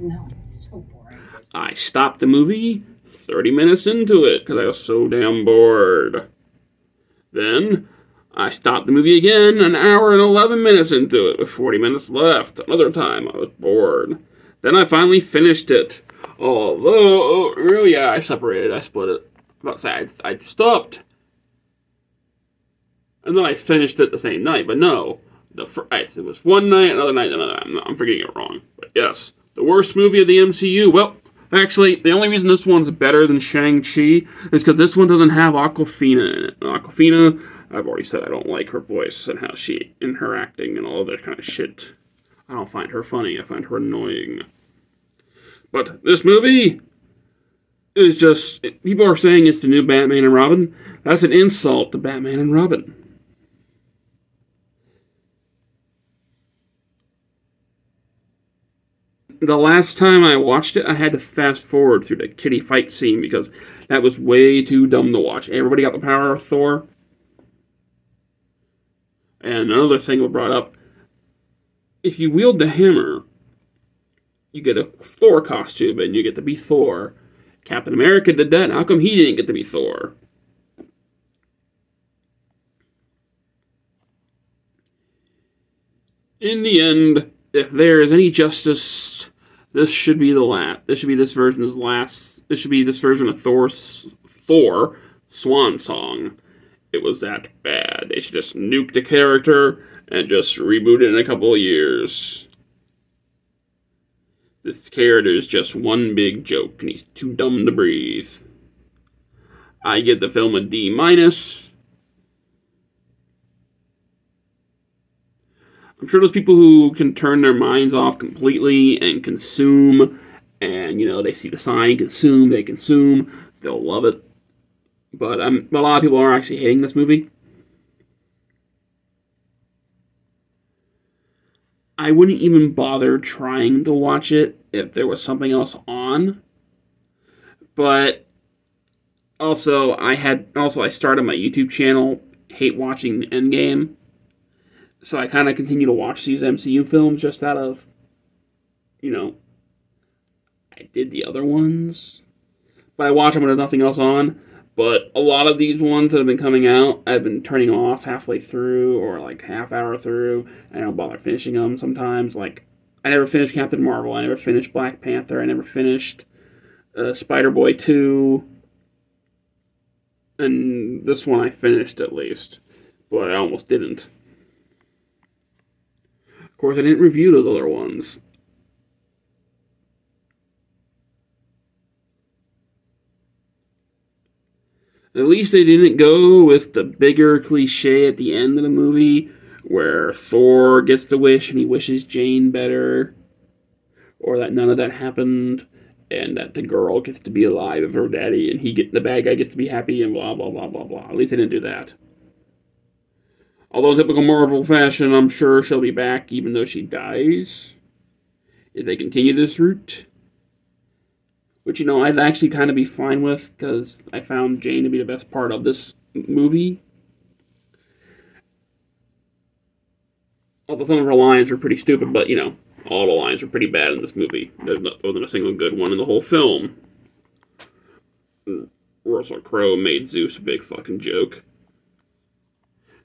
No, it's so boring. I stopped the movie 30 minutes into it because I was so damn bored. Then I stopped the movie again an hour and 11 minutes into it with 40 minutes left. Another time I was bored. Then I finally finished it. Although, really, yeah, I separated. I split it. But I stopped. And then I finished it the same night. But no, it was one night, another night, another night. I'm forgetting it wrong. But yes, the worst movie of the MCU. Well, actually, the only reason this one's better than Shang-Chi is because this one doesn't have Awkwafina in it. Awkwafina, I've already said I don't like her voice and how she, in her acting and all that kind of shit. I don't find her funny. I find her annoying. But this movie is just, people are saying it's the new Batman and Robin. That's an insult to Batman and Robin. The last time I watched it, I had to fast forward through the kitty fight scene because that was way too dumb to watch. Everybody got the power of Thor. And another thing was brought up, if you wield the hammer, you get a Thor costume and you get to be Thor. Captain America did that, how come he didn't get to be Thor? In the end, if there is any justice, this should be the last. This should be this version's last. This should be this version of Thor Swan Song. It was that bad. They should just nuke the character and just reboot it in a couple of years. This character is just one big joke, and he's too dumb to breathe. I give the film a D-. I'm sure those people who can turn their minds off completely and consume, and, they see the sign, consume, they consume, they'll love it. But a lot of people are actually hating this movie. I wouldn't even bother trying to watch it if there was something else on. But also, I started my YouTube channel, Hate Watching Endgame. So I kind of continue to watch these MCU films just out of, I did the other ones. But I watch them when there's nothing else on. But a lot of these ones that have been coming out, I've been turning off halfway through or like half hour through. I don't bother finishing them sometimes. Like, I never finished Captain Marvel. I never finished Black Panther. I never finished Spider-Boy 2. And this one I finished at least. But I almost didn't. Of course, I didn't review those other ones. At least they didn't go with the bigger cliche at the end of the movie where Thor gets the wish and he wishes Jane better, or that none of that happened, and that the girl gets to be alive with her daddy and the bad guy gets to be happy and blah, blah, blah, blah, blah. At least they didn't do that. Although in typical Marvel fashion, I'm sure she'll be back even though she dies, if they continue this route. Which, I'd actually kind of be fine with, because I found Jane to be the best part of this movie. Although some of her lines were pretty stupid, but, all the lines were pretty bad in this movie. There wasn't a single good one in the whole film. Russell Crowe made Zeus a big fucking joke.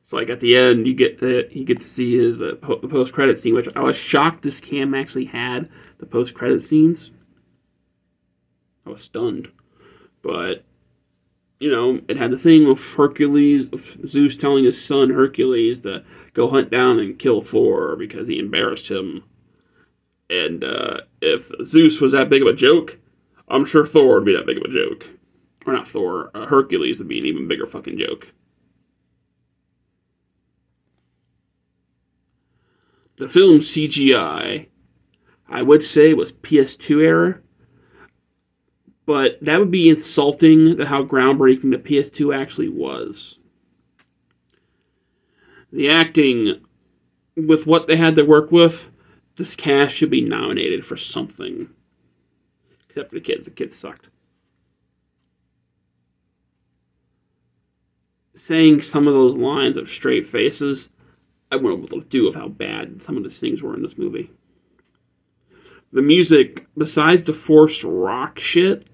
So, like, at the end, you get to see his the post-credit scene, which I was shocked this cam actually had the post-credit scenes. I was stunned. But, it had the thing of Zeus telling his son Hercules to go hunt down and kill Thor because he embarrassed him. And if Zeus was that big of a joke, I'm sure Thor would be that big of a joke. Or not Thor, Hercules would be an even bigger fucking joke. The film's CGI, I would say, was PS2 era. But that would be insulting to how groundbreaking the PS2 actually was. The acting, with what they had to work with, this cast should be nominated for something. Except for the kids. The kids sucked. Saying some of those lines of straight faces, I wouldn't be able to do with how bad some of the things were in this movie. The music, besides the forced rock shit,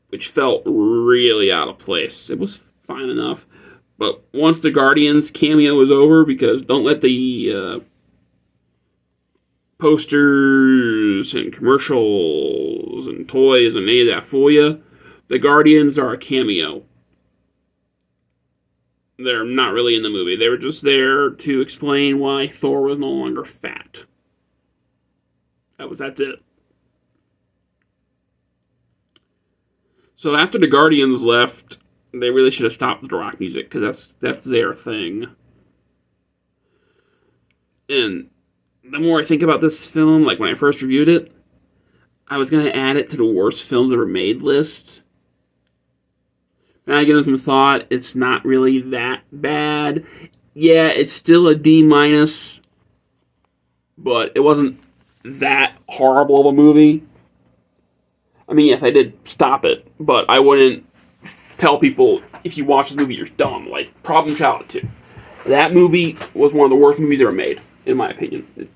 which felt really out of place, it was fine enough. But once the Guardians cameo was over, because don't let the posters and commercials and toys and any of that fool you, the Guardians are a cameo. They're not really in the movie. They were just there to explain why Thor was no longer fat. That's it. So after the Guardians left, they really should have stopped the rock music, because that's their thing. And the more I think about this film, like when I first reviewed it, I was going to add it to the worst films ever made list. And I give it some thought, it's not really that bad. Yeah, it's still a D-, but it wasn't that horrible of a movie. I mean, yes, I did stop it, but I wouldn't tell people, if you watch this movie, you're dumb. Like, Problem Child 2. That movie was one of the worst movies ever made, in my opinion.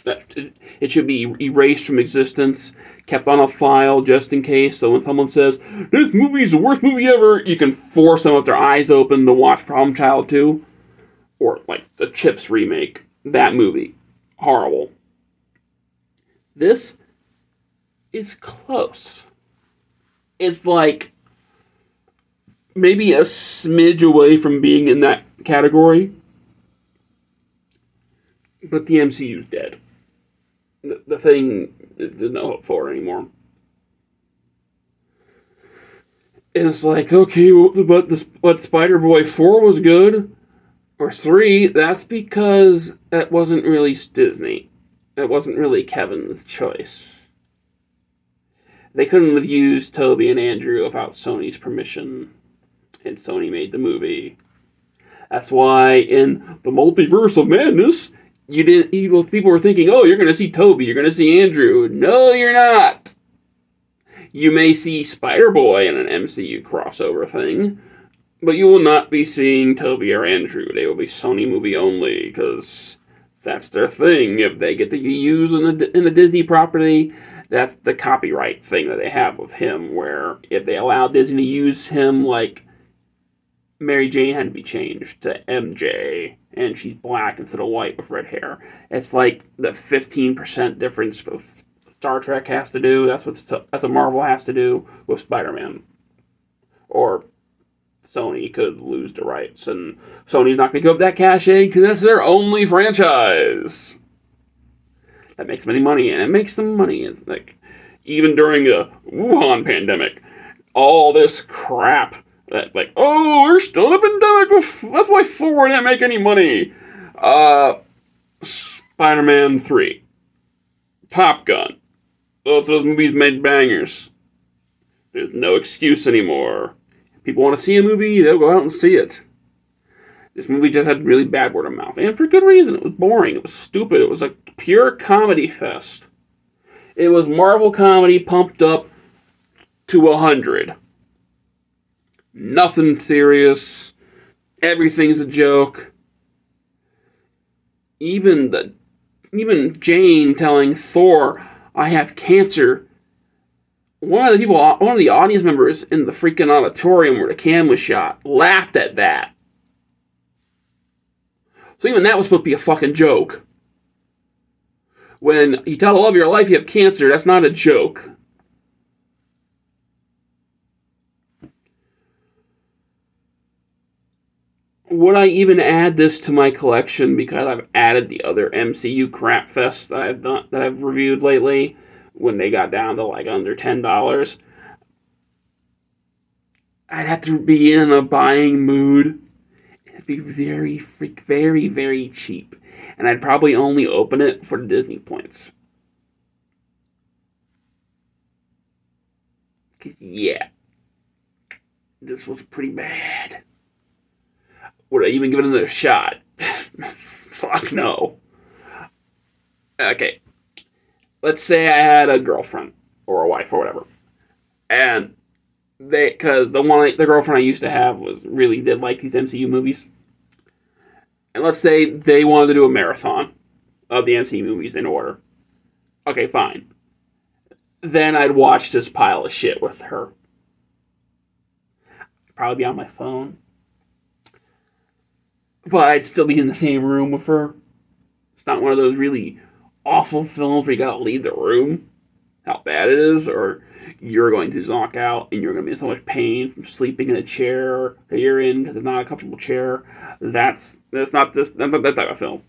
It should be erased from existence, kept on a file just in case, so when someone says, this movie is the worst movie ever, you can force them with their eyes open to watch Problem Child 2. Or, like, the Chips remake. That movie. Horrible. This is close. It's like maybe a smidge away from being in that category. But the MCU's dead. The thing, there's no hope for it anymore. And it's like, okay, but Spider-Boy 4 was good, or 3, that's because that wasn't really Disney. That wasn't really Kevin's choice. They couldn't have used Tobey and Andrew without Sony's permission, and Sony made the movie. That's why in the Multiverse of Madness, people were thinking, oh, you're going to see Tobey, you're going to see Andrew. No, you're not. You may see Spider-Boy in an MCU crossover thing, but you will not be seeing Tobey or Andrew. They will be Sony movie only, because that's their thing. If they get to use in the Disney property, that's the copyright thing that they have with him, where if they allow Disney to use him, like Mary Jane had to be changed to MJ, and she's black instead of white with red hair. It's like the 15% difference of Star Trek has to do. That's what Marvel has to do with Spider-Man. Or Sony could lose the rights, and Sony's not going to give up that cachet because that's their only franchise. That makes them any money, and it makes them money. It's like, even during the Wuhan pandemic, all this crap that, like, oh, we're still in a pandemic, that's why Thor didn't make any money. Spider-Man 3. Top Gun. Both those movies made bangers. There's no excuse anymore. If people want to see a movie, they'll go out and see it. This movie just had really bad word of mouth. And for good reason. It was boring. It was stupid. It was a pure comedy fest. It was Marvel comedy pumped up to 100. Nothing serious. Everything's a joke. Even Jane telling Thor, I have cancer. One of the audience members in the freaking auditorium where the cam was shot laughed at that. So even that was supposed to be a fucking joke. When you tell the love of your life you have cancer, that's not a joke. Would I even add this to my collection because I've added the other MCU crap fest that I've reviewed lately when they got down to like under $10? I'd have to be in a buying mood. It'd be very, very cheap. And I'd probably only open it for Disney points. Yeah. This was pretty bad. Would I even give it another shot? Fuck no. Okay. Let's say I had a girlfriend or a wife or whatever. And because the girlfriend I used to have really did like these MCU movies. And let's say they wanted to do a marathon of the MCU movies in order. Okay, fine. then I'd watch this pile of shit with her. Probably be on my phone. But I'd still be in the same room with her. It's not one of those really awful films where you gotta leave the room, how bad it is, or you're going to knock out and you're going to be in so much pain from sleeping in a chair that you're in because it's not a comfortable chair. That's not that type of film.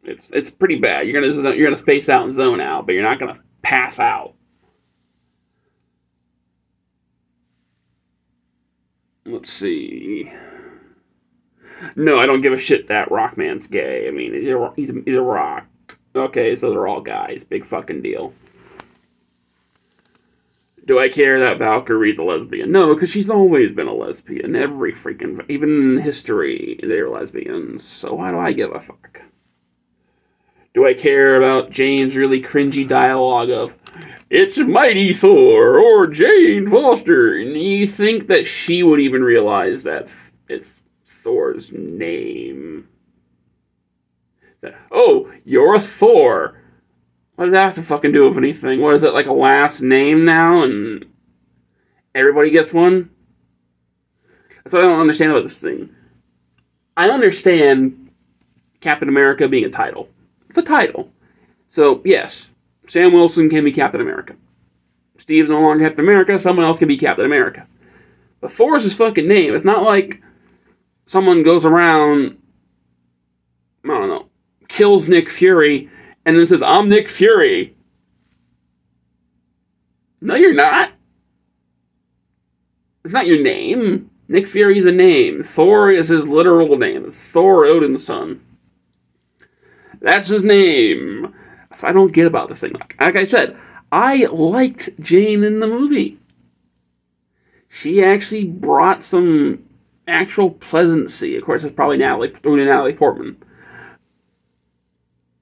It's pretty bad. You're gonna space out and zone out, but you're not gonna pass out. Let's see. No, I don't give a shit that Rockman's gay. I mean, he's a rock. Okay, so they're all guys. Big fucking deal. Do I care that Valkyrie's a lesbian? No, because she's always been a lesbian. Every freaking... Even in history, they're lesbians. So why do I give a fuck? Do I care about Jane's really cringy dialogue of, "It's Mighty Thor," or "Jane Foster"? And you think that she would even realize that it's Thor's name? That, oh, you're a Thor. What does that have to fucking do with anything? What is it, like a last name now, and everybody gets one? That's what I don't understand about this thing. I understand Captain America being a title. It's a title. So, yes, Sam Wilson can be Captain America. Steve's no longer Captain America, someone else can be Captain America. But Thor's his fucking name. It's not like someone goes around, I don't know, kills Nick Fury, and then says, "I'm Nick Fury." No, you're not. It's not your name. Nick Fury's a name. Thor is his literal name. It's Thor Odin's son. That's his name. That's what I don't get about this thing. Like I said, I liked Jane in the movie. She actually brought some actual pleasancy. Of course, it's probably Natalie Portman.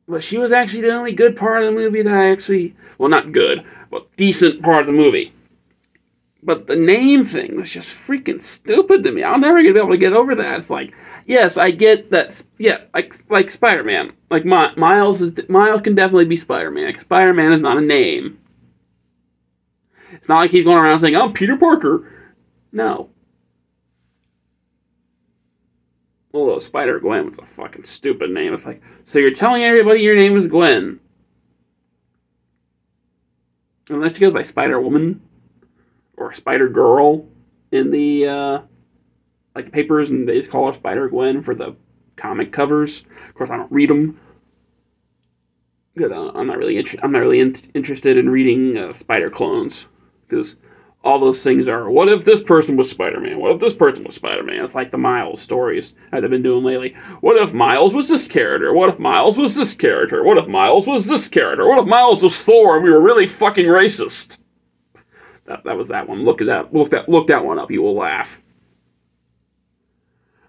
But she was actually the only good part of the movie that I actually... Well, not good, but decent part of the movie. But the name thing was just freaking stupid to me. I'm never going to be able to get over that. It's like, yes, I get that... Yeah, like Spider-Man. Like, Miles can definitely be Spider-Man. Spider-Man is not a name. It's not like he's going around saying, "I'm Peter Parker." No. Although Spider-Gwen was a fucking stupid name. It's like, so you're telling everybody your name is Gwen? Unless she goes by Spider-Woman or Spider-Girl in the like papers, and they just call her Spider-Gwen for the comic covers. Of course, I don't read them. Good, I'm not really interested in reading Spider clones, because all those things are, what if this person was Spider-Man? What if this person was Spider-Man? It's like the Miles stories that I've been doing lately. What if Miles was this character? What if Miles was this character? What if Miles was this character? What if Miles was Thor and we were really fucking racist? That was that one. Look that one up. You will laugh.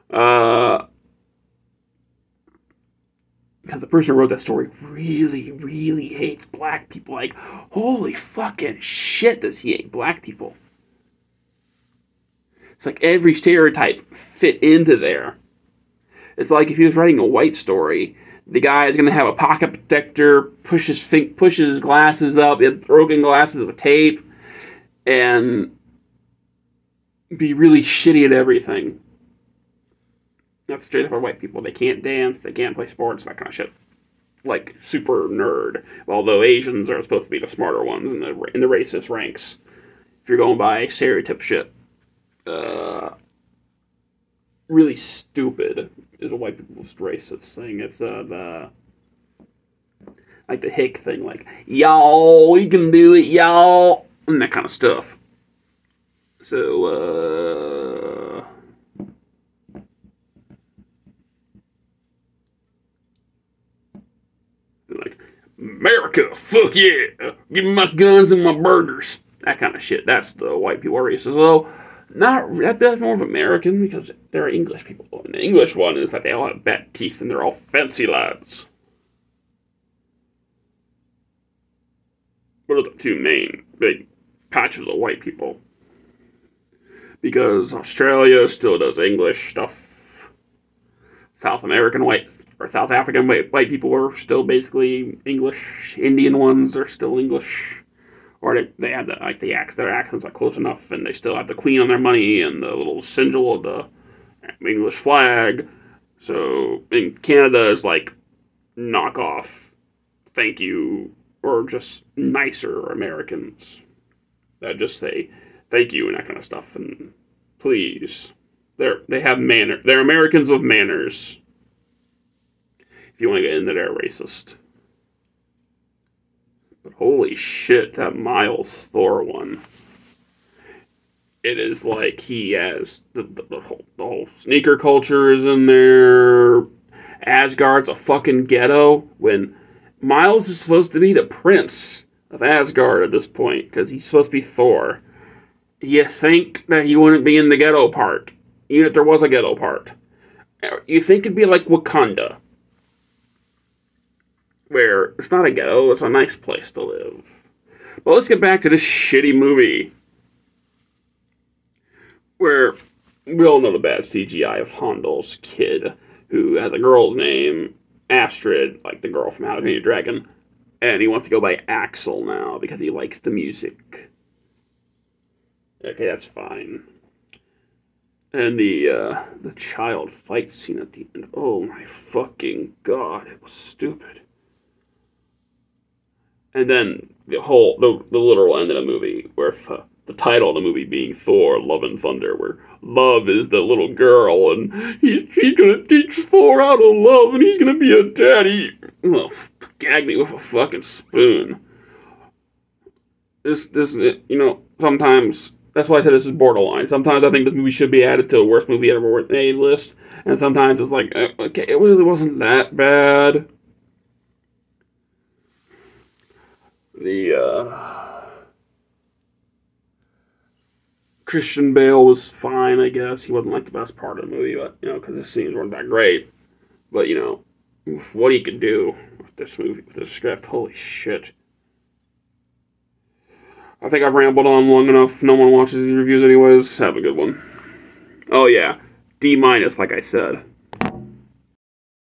Because the person who wrote that story really, really hates black people. Like, holy fucking shit, does he hate black people? It's like every stereotype fit into there. It's like if he was writing a white story, the guy is going to have a pocket protector, push his glasses up, get broken glasses with tape, and be really shitty at everything. That's straight up for white people. They can't dance, they can't play sports, that kind of shit. Like, super nerd. Although Asians are supposed to be the smarter ones in the racist ranks. If you're going by stereotype shit. Really stupid is a white people's racist thing. It's the hick thing, like, "Y'all, we can do it, y'all," and that kind of stuff. So, like, "America, fuck yeah, give me my guns and my burgers," that kind of shit. That's the white people racist. Well, that's more of American, because they're English people. And the English one is that they all have bad teeth and they're all fancy lads. What are the two main big patches of white people? Because Australia still does English stuff. South African white people are still basically English. Indian ones are still English. or they have the like their accents are close enough, and they still have the Queen on their money and the little sigil of the English flag. So in Canada is like knockoff, thank you, or just nicer Americans that just say thank you and that kind of stuff and please. They have manner. They're Americans with manners. If you want to get into their racist. But holy shit, that Miles Thor one. It is like he has the whole sneaker culture is in there. Asgard's a fucking ghetto when Miles is supposed to be the prince of Asgard at this point because he's supposed to be Thor. You think that he wouldn't be in the ghetto part, even if there was a ghetto part. You think it'd be like Wakanda, where it's not a ghetto, it's a nice place to live. But let's get back to this shitty movie, where we all know the bad CGI of Heimdall's kid, who has a girl's name, Astrid, like the girl from How to Train Your Dragon, and he wants to go by Axel now because he likes the music. Okay, that's fine. And the child fight scene at the end, oh my fucking god, it was stupid. And then the literal end of the movie, where the title of the movie being Thor, Love and Thunder, where love is the little girl, and she's gonna teach Thor how to love, and he's gonna be a daddy. Well, gag me with a fucking spoon. This, sometimes, that's why I said this is borderline. Sometimes I think this movie should be added to the worst movie ever made list, and sometimes it's like, okay, it really wasn't that bad. Christian Bale was fine, I guess. He wasn't like the best part of the movie, but because the scenes weren't that great. But what he could do with this movie, with this script, holy shit. I think I've rambled on long enough. No one watches these reviews anyways. Have a good one. Oh yeah, D-, like I said.